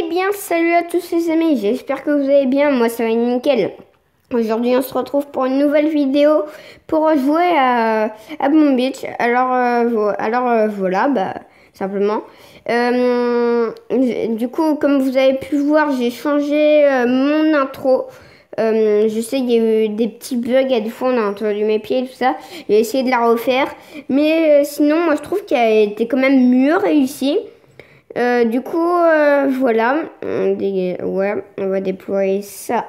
Eh bien, salut à tous les amis, j'espère que vous allez bien, moi ça va nickel. Aujourd'hui on se retrouve pour une nouvelle vidéo pour jouer à Boom Beach. Voilà, simplement. Du coup, comme vous avez pu voir, j'ai changé mon intro. Je sais qu'il y a eu des petits bugs, et des fois on a entendu mes pieds et tout ça. J'ai essayé de la refaire, mais sinon moi je trouve qu'elle était quand même mieux réussie. Voilà, on va déployer ça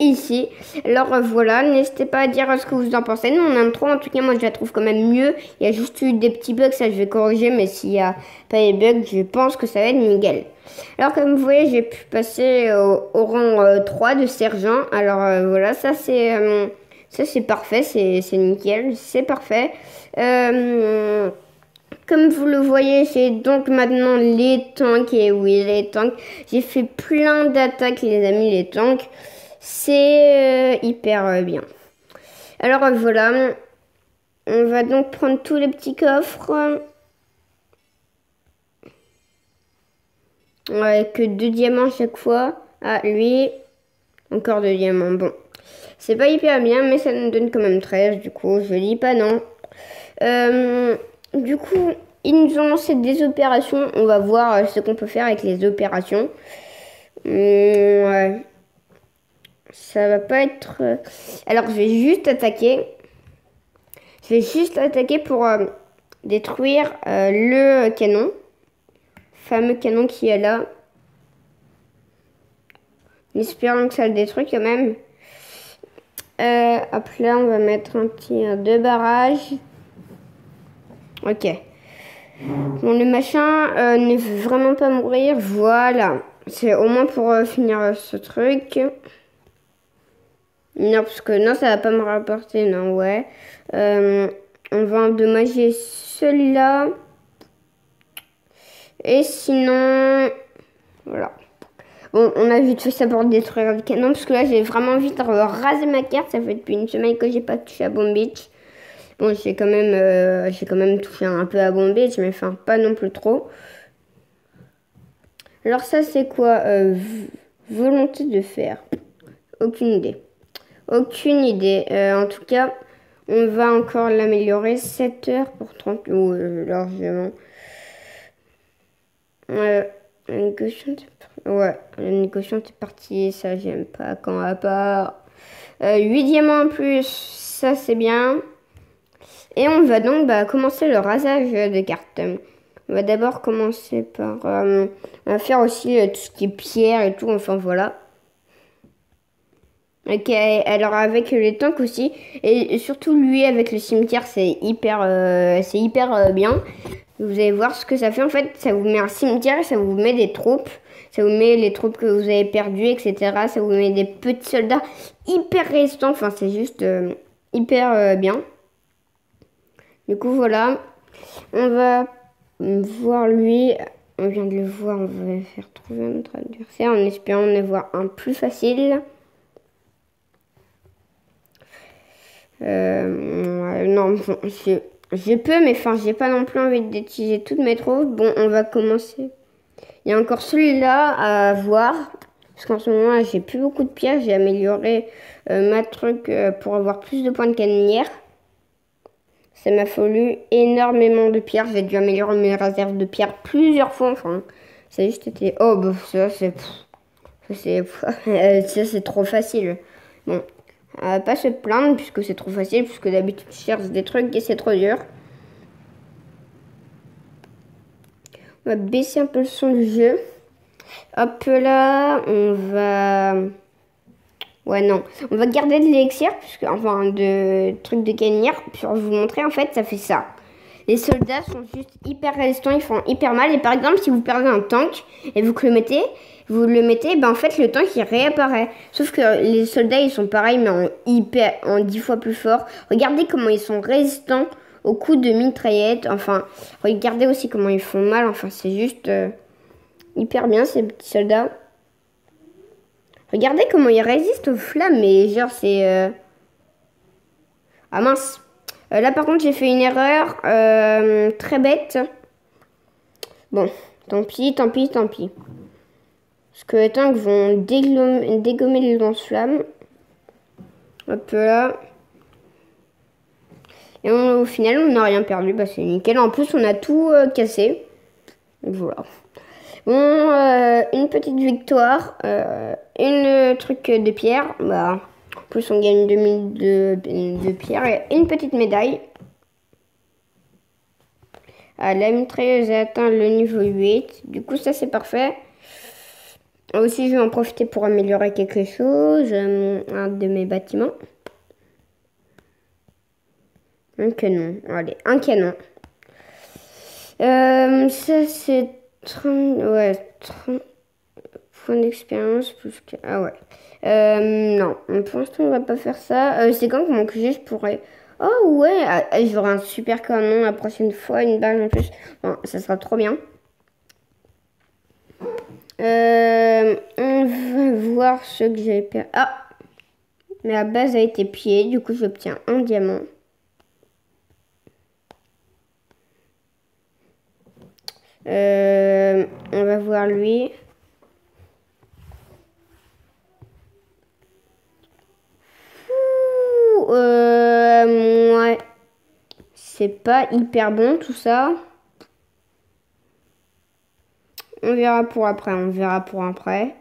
ici. Voilà, n'hésitez pas à dire ce que vous en pensez de mon intro. En tout cas, moi je la trouve quand même mieux. Il y a juste eu des petits bugs, ça je vais corriger, mais s'il n'y a pas les bugs, je pense que ça va être nickel. Alors comme vous voyez, j'ai pu passer au rang 3 de sergent. Voilà, ça c'est parfait, c'est nickel, c'est parfait. Comme vous le voyez, j'ai donc maintenant les tanks. Et oui, les tanks. J'ai fait plein d'attaques, les amis, les tanks. C'est hyper bien. Voilà. On va donc prendre tous les petits coffres. Avec 2 diamants à chaque fois. Ah, lui. Encore 2 diamants. Bon. C'est pas hyper bien, mais ça nous donne quand même 13. Du coup, je dis pas non. Du coup, ils nous ont lancé des opérations. On va voir ce qu'on peut faire avec les opérations. Ouais. Ça va pas être... Alors, je vais juste attaquer. Je vais juste attaquer pour détruire le canon. Fameux canon qui est là. En espérant que ça le détruit quand même. Hop là, on va mettre un tir de barrage. Ok. Bon, le machin ne veut vraiment pas mourir. Voilà. C'est au moins pour finir ce truc. Non, parce que non, ça va pas me rapporter. Non, ouais. On va endommager celui-là. Et sinon... Voilà. Bon, on a vite fait ça pour détruire le canon. Parce que là, j'ai vraiment envie de raser ma carte. Ça fait depuis une semaine que j'ai pas touché à Boom Beach. Bon, j'ai quand même touché un peu à Boom Beach, mais enfin, pas non plus trop. Alors ça, c'est quoi volonté de faire? Aucune idée. Aucune idée. En tout cas, on va encore l'améliorer. 7 heures pour 30... largement. La négociation, ouais, la négociation, c'est parti. Ça, j'aime pas quand à part. 8 diamants en plus. Ça, c'est bien. Et on va donc commencer le rasage de cartes. On va d'abord commencer par on va faire aussi tout ce qui est pierre et tout, enfin voilà. Ok, alors avec les tanks aussi, et surtout lui avec le cimetière, c'est hyper bien. Vous allez voir ce que ça fait en fait, ça vous met un cimetière et ça vous met des troupes. Ça vous met les troupes que vous avez perdues, etc. Ça vous met des petits soldats hyper résistants, enfin c'est juste hyper bien. Du coup, voilà. On va voir lui. On vient de le voir. On va faire trouver notre adversaire en espérant en avoir un plus facile. Non, bon, je peux, mais enfin, j'ai pas non plus envie d'utiliser toutes mes troupes. Bon, on va commencer. Il y a encore celui-là à voir. Parce qu'en ce moment, j'ai plus beaucoup de pierres. J'ai amélioré ma truc pour avoir plus de points de canonnière. Ça m'a fallu énormément de pierres. J'ai dû améliorer mes réserves de pierres plusieurs fois. Enfin, ça a juste été... Oh, bah, ça, c'est... Ça, c'est trop facile. Bon, on va pas se plaindre puisque c'est trop facile. Puisque d'habitude, je cherche des trucs et c'est trop dur. On va baisser un peu le son du jeu. Hop là, on va... Ouais, non. On va garder de l'élixir, enfin, de trucs de canonnière. Pour vous montrer, en fait, ça fait ça. Les soldats sont juste hyper résistants, ils font hyper mal. Et par exemple, si vous perdez un tank et vous le mettez, en fait, le tank, il réapparaît. Sauf que les soldats, ils sont pareils, mais en 10 fois plus fort. Regardez comment ils sont résistants aux coups de mitraillette. Enfin, regardez aussi comment ils font mal. Enfin, c'est juste hyper bien, ces petits soldats. Regardez comment il résiste aux flammes, mais genre c'est... Ah mince. Là par contre j'ai fait une erreur très bête. Bon, tant pis. squelettins qui vont dégommer les lance-flammes. Hop là. Et au final, on n'a rien perdu. Bah, c'est nickel. En plus, on a tout cassé. Voilà. Bon, une petite victoire. Une truc de pierre. Bah, en plus, on gagne 2000 de pierre. Et une petite médaille. Ah, la mitrailleuse a atteint le niveau 8. Du coup, ça, c'est parfait. Aussi, je vais en profiter pour améliorer quelque chose. Un de mes bâtiments. Un canon. Allez, un canon. Ça, c'est 30... Ouais, 30 points d'expérience plus que... Ah ouais. Non, pour l'instant, on va pas faire ça. C'est quand mon QG, je pourrais... Oh ouais, j'aurai un super canon la prochaine fois, une balle en plus. Bon, ça sera trop bien. On va voir ce que j'ai perdu. Ah, mais la base a été pillée, du coup j'obtiens un diamant. On va voir lui. Ouais. C'est pas hyper bon tout ça. On verra pour après, on verra pour après.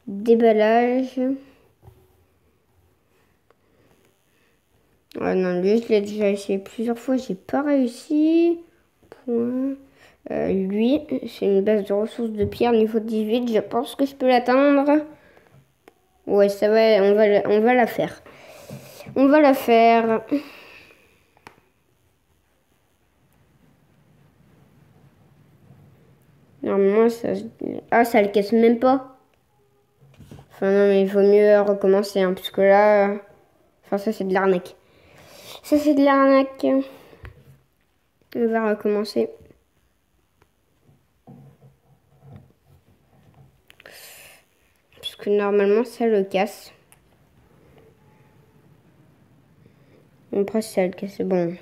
Déballage. Ah non, lui, je l'ai déjà essayé plusieurs fois, j'ai pas réussi. Point. Lui, c'est une base de ressources de pierre niveau 18. Je pense que je peux l'atteindre. Ouais, ça va, on va la faire. On va la faire. Normalement, ça... Ah, ça le casse même pas. Enfin, non, mais il vaut mieux recommencer, hein, parce que là... Enfin, ça, c'est de l'arnaque. Ça, c'est de l'arnaque. On va recommencer. Parce que normalement, ça le casse. Bon, après, ça le casse. Bon.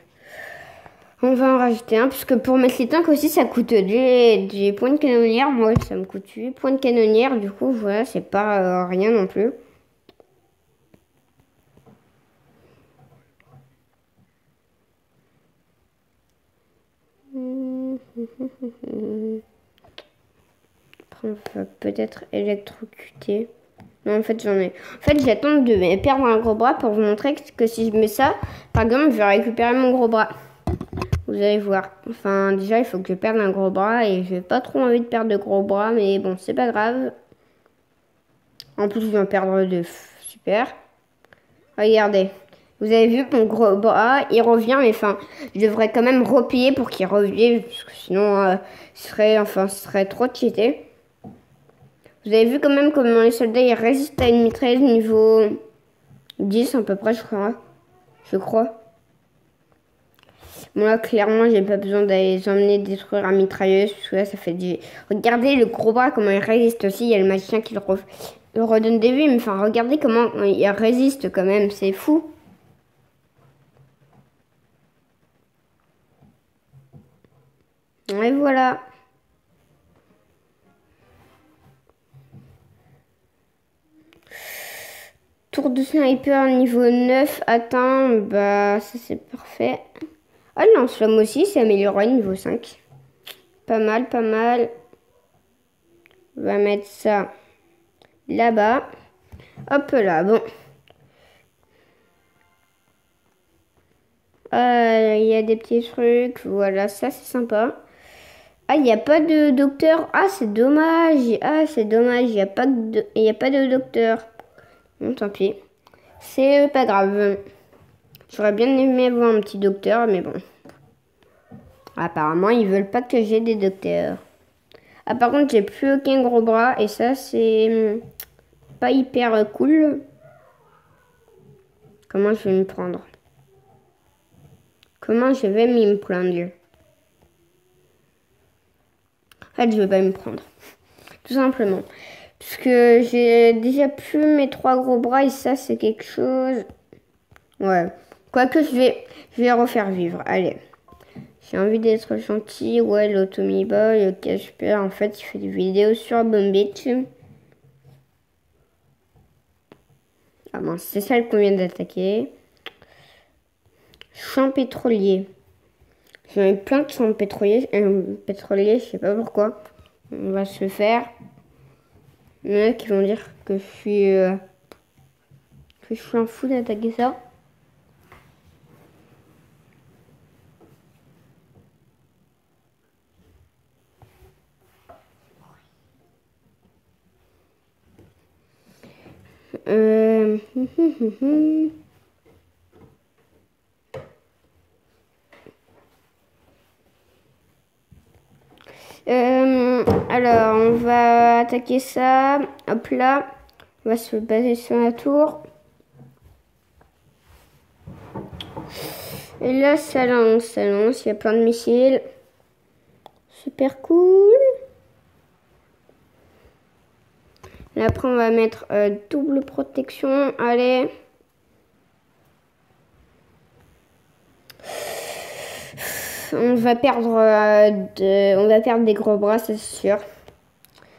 On va en rajouter un, parce que pour mettre les tanks aussi, ça coûte des points de canonnière. Moi, ça me coûte 8 points de canonnière. Du coup, voilà, c'est pas rien non plus. Après, on va peut-être électrocuter. Non, en fait, j'en ai. En fait, j'attends de perdre un gros bras pour vous montrer que si je mets ça, par exemple, je vais récupérer mon gros bras. Vous allez voir. Enfin, déjà, il faut que je perde un gros bras et j'ai pas trop envie de perdre de gros bras, mais bon, c'est pas grave. En plus, je vais en perdre deux. Super. Regardez. Vous avez vu mon gros bras, il revient, mais enfin, je devrais quand même replier pour qu'il revienne, parce que sinon, ce serait trop cheaté. Vous avez vu quand même comment les soldats ils résistent à une mitrailleuse niveau 10 à peu près, je crois. Bon là, clairement, j'ai pas besoin d'aller les emmener détruire la mitrailleuse, parce que là, ça fait du... Regardez le gros bras, comment il résiste aussi, il y a le magicien qui le redonne des vies, mais enfin, regardez comment il résiste quand même, c'est fou. Et voilà. Tour de sniper niveau 9 atteint, bah ça c'est parfait. Ah le lance-flamme aussi, c'est amélioré niveau 5. Pas mal, pas mal. On va mettre ça là-bas. Hop là, bon. Il y a des petits trucs, voilà, ça c'est sympa. Ah, il n'y a pas de docteur. Ah, c'est dommage. Ah, c'est dommage, il n'y a pas de docteur. Bon, tant pis. C'est pas grave. J'aurais bien aimé avoir un petit docteur, mais bon. Apparemment, ils veulent pas que j'ai des docteurs. Ah, par contre, j'ai plus aucun gros bras. Et ça, c'est pas hyper cool. Comment je vais me prendre? Comment je vais m'y prendre? En fait, je vais pas me prendre. Tout simplement. Parce que j'ai déjà plus mes 3 gros bras. Et ça, c'est quelque chose... Ouais. Quoique, je vais refaire vivre. Allez. J'ai envie d'être gentil. Ouais, l'Automi Boy, le Casper, en fait, il fait des vidéos sur Bomb Beach. Ah mince, c'est celle qu'on vient d'attaquer. Champ pétrolier. J'en ai plein de champs pétroliers, pétroliers, je sais pas pourquoi. On va se le faire. Il y en a qui vont dire que je suis un fou d'attaquer ça. Alors, on va attaquer ça. Hop là. On va se baser sur la tour. Et là, ça lance. Il y a plein de missiles. Super cool. Et après, on va mettre double protection. Allez. On va perdre des gros bras, c'est sûr.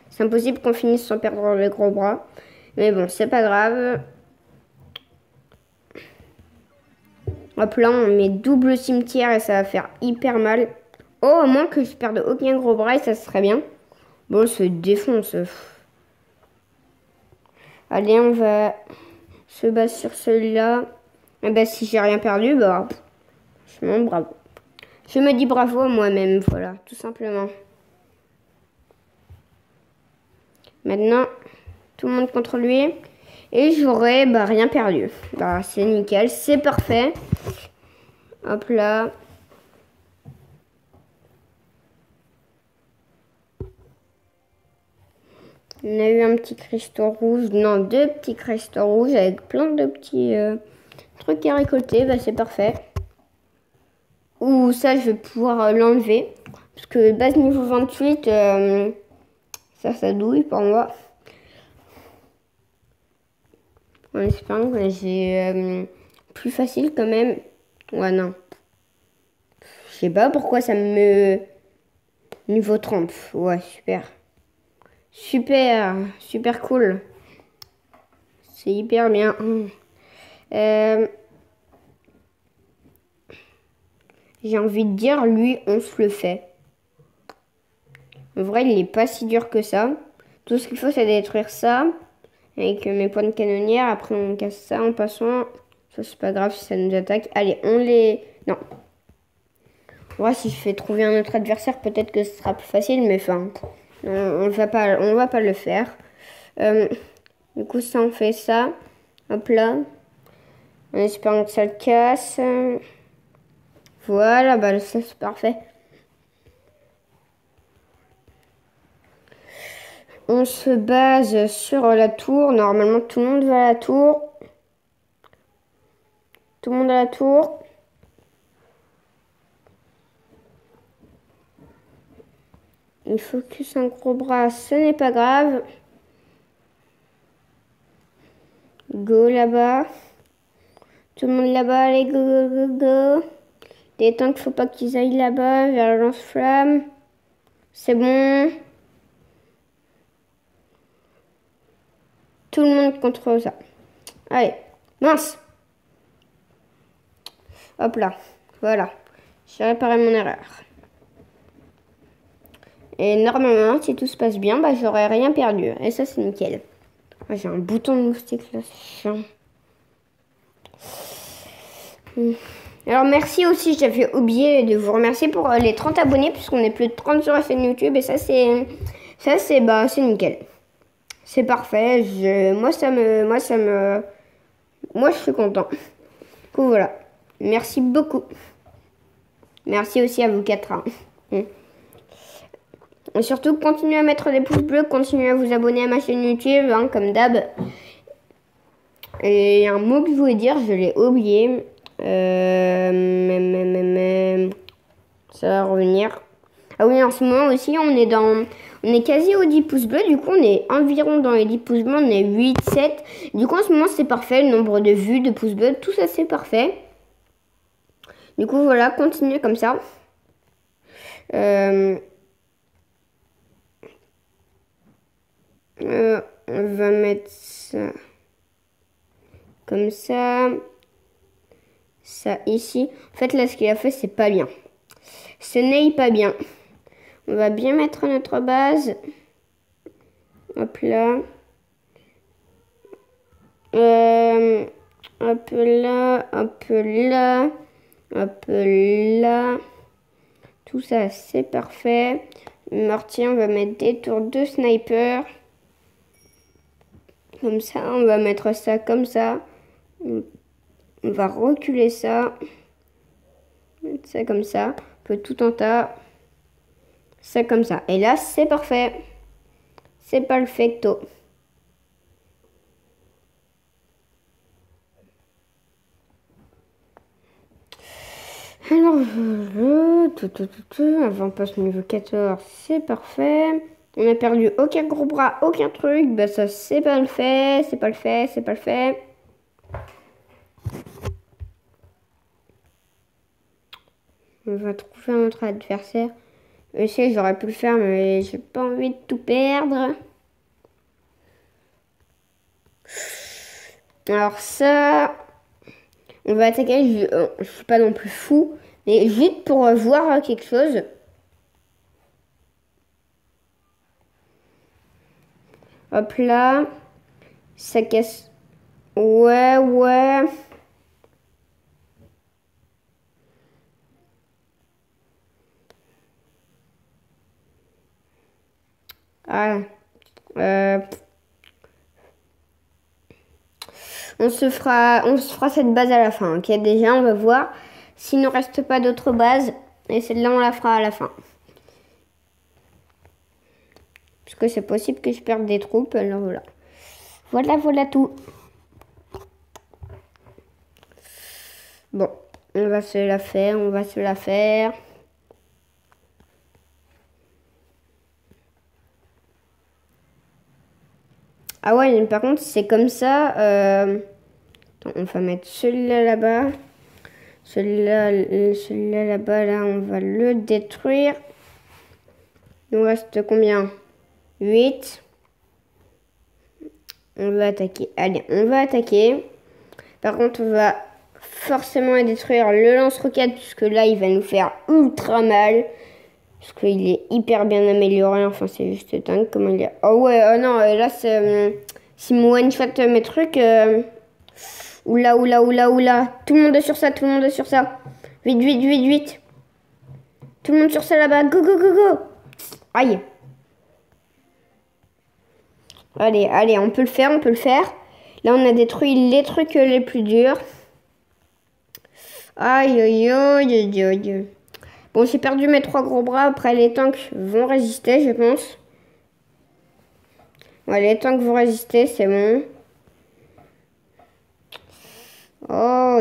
C'est impossible qu'on finisse sans perdre les gros bras. Mais bon, c'est pas grave. Hop là, on met double cimetière et ça va faire hyper mal. Oh, à moins que je perde aucun gros bras et ça serait bien. Bon, on se défonce. Allez, on va se baser sur celui-là. Et ben, si j'ai rien perdu, bah, franchement, bravo. Je me dis bravo à moi-même, voilà, tout simplement. Maintenant, tout le monde contre lui. Et j'aurais rien perdu. Bah, c'est nickel, c'est parfait. Hop là. On a eu un petit cristaux rouge. Non, deux petits cristaux rouges avec plein de petits trucs à récolter. Bah, c'est parfait. Ou ça, je vais pouvoir l'enlever. Parce que base niveau 28, ça douille pour moi. En espérant que j'ai plus facile quand même. Ouais, non. Je sais pas pourquoi ça me... Niveau 30. Ouais, super. Super cool. C'est hyper bien. J'ai envie de dire, lui, on se le fait. En vrai, il n'est pas si dur que ça. Tout ce qu'il faut, c'est détruire ça. Avec mes points de canonnière. Après, on casse ça en passant. Ça, c'est pas grave si ça nous attaque. Allez, on les... Non. En vrai, si je fais trouver un autre adversaire, peut-être que ce sera plus facile. Mais enfin, on va pas le faire. Du coup, ça, on fait ça. Hop là. En espérant que ça le casse. Voilà, bah ça, c'est parfait. On se base sur la tour. Normalement, tout le monde va à la tour. Tout le monde à la tour. Il focus un gros bras, ce n'est pas grave. Go là-bas. Tout le monde là-bas, allez, go, go, go, go. Des tanks, faut pas qu'ils aillent là-bas, vers le lance-flamme. C'est bon. Tout le monde contre ça. Allez, mince. Hop là, voilà. J'ai réparé mon erreur. Et normalement, si tout se passe bien, bah, j'aurais rien perdu. Et ça, c'est nickel. Ah, j'ai un bouton de moustique là, c'est chiant. Alors merci aussi, j'avais oublié de vous remercier pour les 30 abonnés, puisqu'on est plus de 30 sur la chaîne YouTube. Et ça, c'est c'est nickel. C'est parfait. Moi, je suis content. Du coup, voilà. Merci beaucoup. Merci aussi à vous quatre. Et surtout, continuez à mettre des pouces bleus, continuez à vous abonner à ma chaîne YouTube, hein, comme d'hab. Et un mot que je voulais dire, je l'ai oublié. Ça va revenir. Ah oui, en ce moment aussi, on est quasi aux 10 pouces bleus. Du coup, on est environ dans les 10 pouces bleus. On est 8, 7. Du coup, en ce moment, c'est parfait. Le nombre de vues, de pouces bleus, tout ça, c'est parfait. Du coup, voilà, continuez comme ça. On va mettre ça comme ça. Ça ici. En fait, là, ce qu'il a fait, c'est pas bien. Ce n'est pas bien. On va bien mettre notre base. Hop là. Hop là, hop là, hop là. Tout ça, c'est parfait. Mortier, on va mettre des tours de sniper. Comme ça, on va mettre ça comme ça. On va reculer ça. Mettre ça comme ça. Un peu tout en tas. Ça comme ça. Et là, c'est parfait. C'est perfecto. Alors, avant passe niveau 14, c'est parfait. On a perdu aucun gros bras, aucun truc. Bah ça, c'est pas le fait, c'est pas le fait, c'est pas le fait. On va trouver un autre adversaire. Je sais, j'aurais pu le faire, mais j'ai pas envie de tout perdre. Alors ça, on va attaquer. Je suis pas non plus fou, mais juste pour voir quelque chose. Hop là, ça casse. Ouais, ouais. Ah. On se fera cette base à la fin. Ok, déjà, on va voir s'il ne reste pas d'autres bases. Et celle-là, on la fera à la fin. Parce que c'est possible que je perde des troupes. Alors voilà. Voilà tout. Bon, on va se la faire, Ah ouais, par contre, c'est comme ça. Attends, on va mettre celui-là là-bas. Celui-là là-bas, là, on va le détruire. Il nous reste combien? 8. On va attaquer. Allez, on va attaquer. Par contre, on va forcément détruire le lance-roquette, puisque là, il va nous faire ultra mal. Parce qu'il est hyper bien amélioré. Enfin, c'est juste dingue comment il est. Oh ouais, oh non, là, c'est... si me one-shot mes trucs... Oula. Tout le monde est sur ça, Vite. Tout le monde sur ça là-bas. Go. Aïe. Allez, on peut le faire. Là, on a détruit les trucs les plus durs. Aïe. Bon, j'ai perdu mes 3 gros bras. Après, les tanks vont résister, je pense. Ouais, les tanks vont résister, c'est bon. Oh,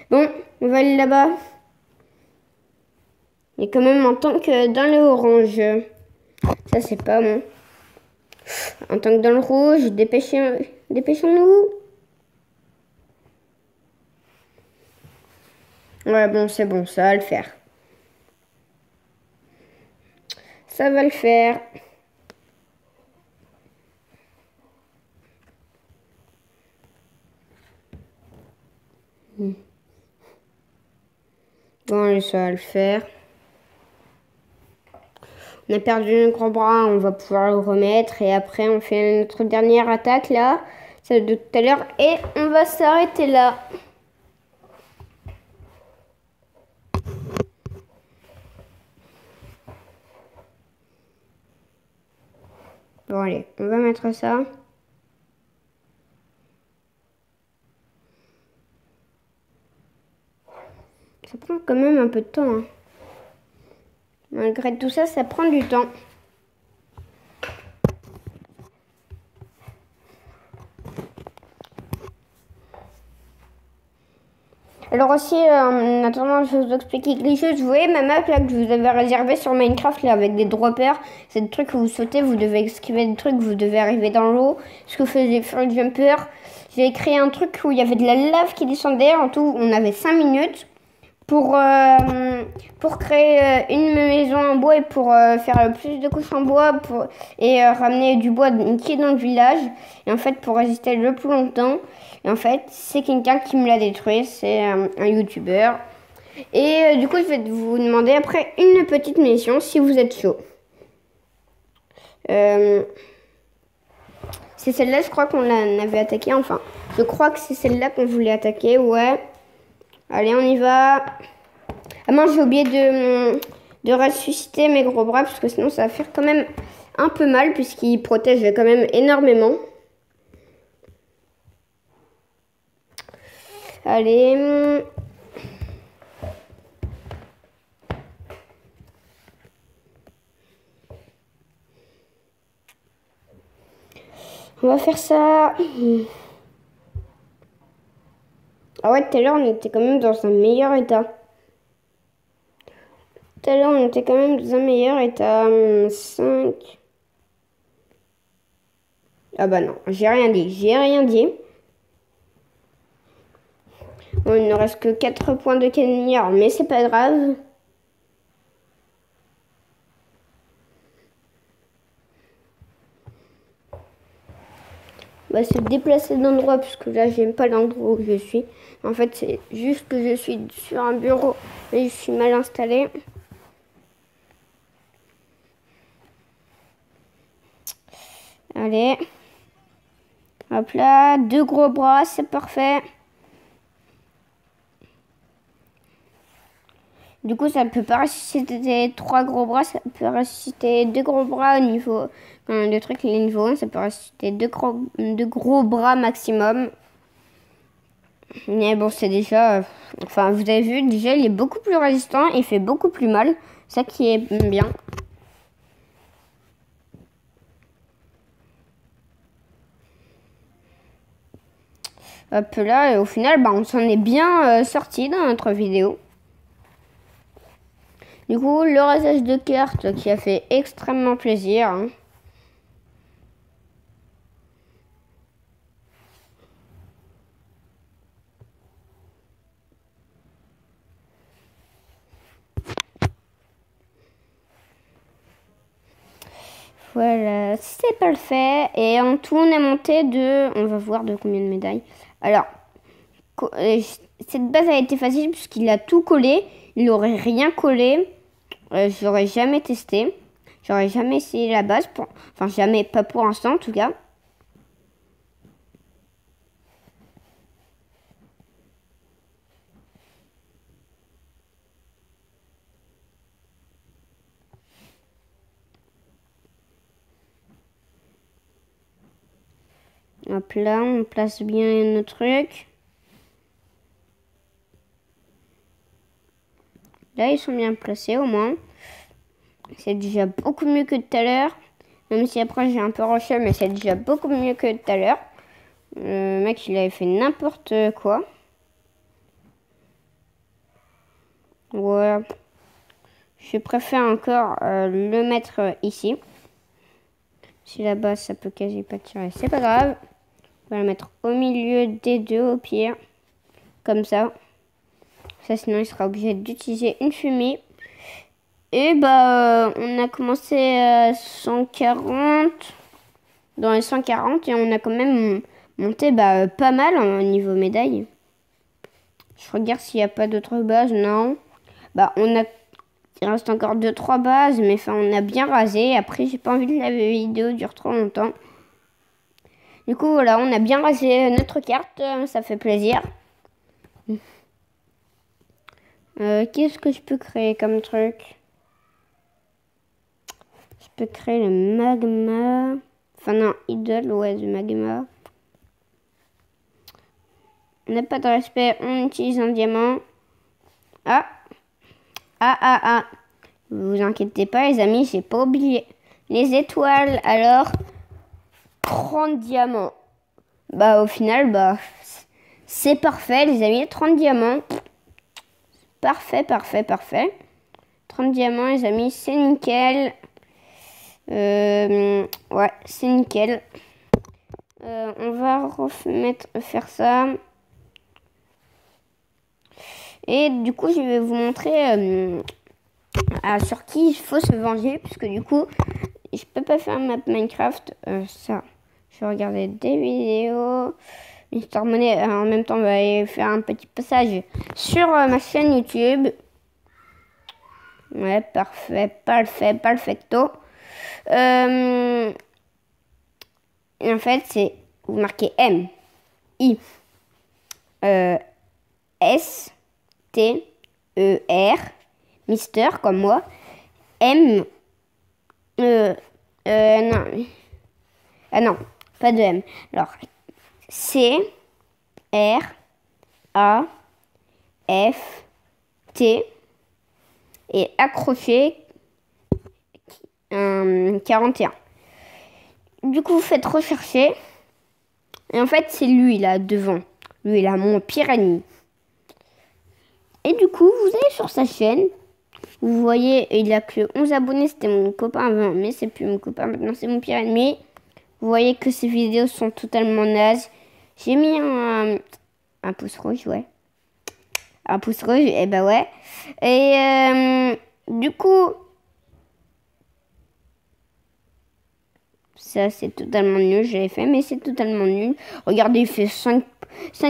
Bon, on va aller là-bas. Il y a quand même un tank dans le orange. Ça, c'est pas bon. Un tank dans le rouge. Dépêchons-nous. Ouais, bon, c'est bon, ça va le faire. Ça va le faire. Bon, ça va le faire. On a perdu un gros bras, on va pouvoir le remettre. Et après, on fait notre dernière attaque là. Celle de tout à l'heure. Et on va s'arrêter là. Bon, allez, on va mettre ça. Ça prend quand même un peu de temps. Hein. Malgré tout ça, ça prend du temps. Alors aussi, en attendant, je vais vous expliquer quelque chose. Vous voyez ma map là que je vous avais réservée sur Minecraft là avec des droppers. C'est des trucs que vous sautez, vous devez esquiver des trucs, vous devez arriver dans l'eau. Ce que vous faisiez Free Jumper. J'ai créé un truc où il y avait de la lave qui descendait. En tout, on avait 5 minutes pour créer une maison en bois et pour faire plus de couches en bois et ramener du bois qui est dans le village. Et en fait, pour résister le plus longtemps. Et en fait, c'est quelqu'un qui me l'a détruit. C'est un youtubeur. Et du coup, je vais vous demander après une petite mission si vous êtes chaud. C'est celle-là, je crois qu'on l'avait attaquée. Enfin, je crois que c'est celle-là qu'on voulait attaquer. Ouais. Allez, on y va. Ah non, j'ai oublié de ressusciter mes gros bras parce que sinon ça va faire quand même un peu mal puisqu'ils protègent quand même énormément. Allez. On va faire ça. Ah ouais, tout à l'heure on était quand même dans un meilleur état. Tout à l'heure on était quand même dans un meilleur état. 5. Ah bah non, j'ai rien dit. J'ai rien dit. Bon, il ne reste que 4 points de cagnard, mais c'est pas grave. On va se déplacer d'endroit puisque là j'aime pas l'endroit où je suis. En fait c'est juste que je suis sur un bureau et je suis mal installée. Allez. Hop là, 2 gros bras, c'est parfait. Du coup, ça peut pas ressusciter 3 gros bras, ça peut ressusciter 2 gros bras au niveau... le truc, les niveaux 1, ça peut ressusciter 2 gros bras maximum. Mais bon, c'est déjà... enfin, vous avez vu, déjà, il est beaucoup plus résistant et il fait beaucoup plus mal. Ça qui est bien. Hop là, et au final, bah, on s'en est bien sorti dans notre vidéo. Du coup, le rasage de cartes qui a fait extrêmement plaisir. Hein. Voilà, c'est parfait. Et en tout, on est monté de... On va voir de combien de médailles. Alors, cette base a été facile puisqu'il a tout collé. Il n'aurait rien collé. J'aurais jamais testé. J'aurais jamais essayé la base. Enfin, jamais, pas pour l'instant en tout cas. Hop là, on place bien nos trucs. Là, ils sont bien placés au moins. C'est déjà beaucoup mieux que tout à l'heure. Même si après j'ai un peu rushé, mais c'est déjà beaucoup mieux que tout à l'heure. Le mec, il avait fait n'importe quoi. Ouais. Je préfère encore le mettre ici. Si là-bas, ça peut quasi pas tirer, c'est pas grave. On va le mettre au milieu des deux, au pire. Comme ça. Ça, sinon, il sera obligé d'utiliser une fumée. Et bah, on a commencé à 140. Dans les 140. Et on a quand même monté pas mal au niveau médaille. Je regarde s'il n'y a pas d'autres bases. Non. Bah, il reste encore 2-3 bases. Mais enfin, on a bien rasé. Après, j'ai pas envie que la vidéo dure trop longtemps. Du coup, voilà, on a bien rasé notre carte. Ça fait plaisir. Qu'est-ce que je peux créer comme truc? Je peux créer le magma. Enfin non, idole, ouais, le magma. On n'a pas de respect, on utilise un diamant. Ah. Vous inquiétez pas les amis, j'ai pas oublié. Les étoiles, alors 30 diamants. Bah au final, c'est parfait les amis, 30 diamants. Parfait. 30 diamants les amis, c'est nickel. Ouais, c'est nickel. On va faire ça. Et du coup, je vais vous montrer sur qui il faut se venger. Puisque du coup, je peux pas faire map Minecraft. Ça, je vais regarder des vidéos. Mister Money, en même temps, on va aller faire un petit passage sur ma chaîne YouTube. Ouais, parfait, perfecto. Et en fait, c'est, vous marquez M, I, S, T, E, R, Mister, comme moi, M, non, ah non, pas de M. Alors, C, R, A, F, T, et accroché 41. Du coup, vous faites rechercher. Et en fait, c'est lui là devant. Lui là, mon pire ennemi. Et du coup, vous allez sur sa chaîne. Vous voyez, il a que 11 abonnés. C'était mon copain avant, mais c'est plus mon copain. Maintenant, c'est mon pire ennemi. Vous voyez que ses vidéos sont totalement nazes. J'ai mis un pouce rouge, ouais. Un pouce rouge, et ben ouais. Et du coup, ça c'est totalement nul, j'avais fait, mais c'est totalement nul. Regardez, il fait 5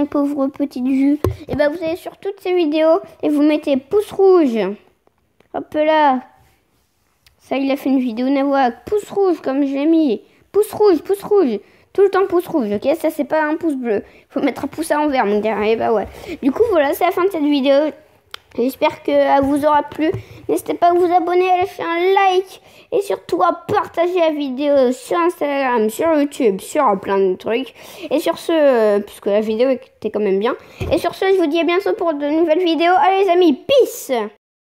pauvres petites vues. Et ben vous allez sur toutes ces vidéos et vous mettez pouce rouge. Hop là. Ça, il a fait une vidéo Nawak. Pouce rouge, comme j'ai mis. Pouce rouge, pouce rouge. Tout le temps pouce rouge, ok? Ça, c'est pas un pouce bleu. Faut mettre un pouce à l'envers, mon gars. Et bah ouais. Du coup, voilà, c'est la fin de cette vidéo. J'espère qu'elle vous aura plu. N'hésitez pas à vous abonner, à lâcher un like. Et surtout à partager la vidéo sur Instagram, sur YouTube, sur plein de trucs. Et sur ce, puisque la vidéo était quand même bien. Et sur ce, je vous dis à bientôt pour de nouvelles vidéos. Allez les amis, peace!